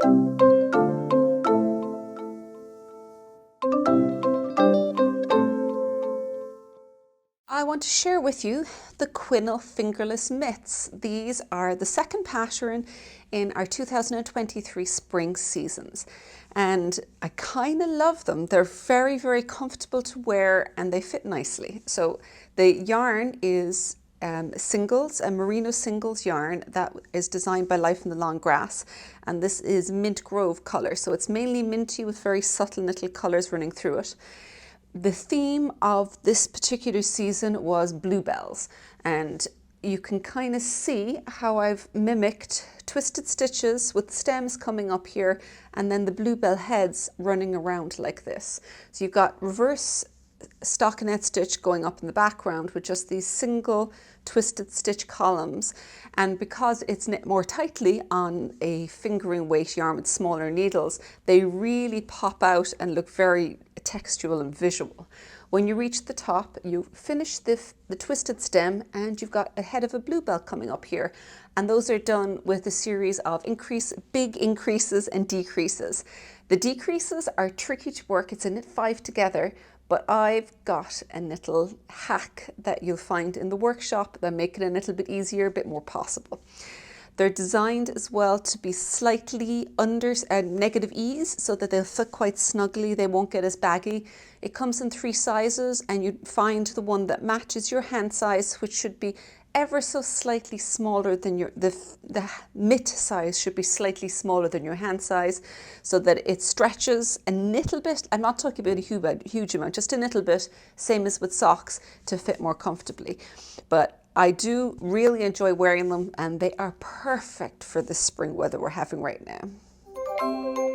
I want to share with you the Coinneal Fingerless Mitts. These are the second pattern in our 2023 spring seasons, and I kind of love them. They're very, very comfortable to wear and they fit nicely. So the yarn is singles, a merino singles yarn that is designed by Life in the Long Grass, and this is mint grove colour, so it's mainly minty with very subtle little colours running through it. The theme of this particular season was bluebells, and you can kind of see how I've mimicked twisted stitches with stems coming up here and then the bluebell heads running around like this. So you've got reverse stockinette stitch going up in the background with just these single twisted stitch columns, and because it's knit more tightly on a fingering weight yarn with smaller needles, they really pop out and look very textual and visual. When you reach the top, you finish the twisted stem and you've got a head of a bluebell coming up here, and those are done with a series of big increases and decreases. The decreases are tricky to work. It's a knit 5 together, but I've got a little hack that you'll find in the workshop that make it a little bit easier, a bit more possible. They're designed as well to be slightly under negative ease so that they'll fit quite snugly, they won't get as baggy. It comes in 3 sizes, and you find the one that matches your hand size, which should be ever so slightly smaller than the mitt size should be slightly smaller than your hand size, so that it stretches a little bit. I'm not talking about a huge amount, just a little bit, same as with socks, to fit more comfortably. But I do really enjoy wearing them, and they are perfect for the spring weather we're having right now.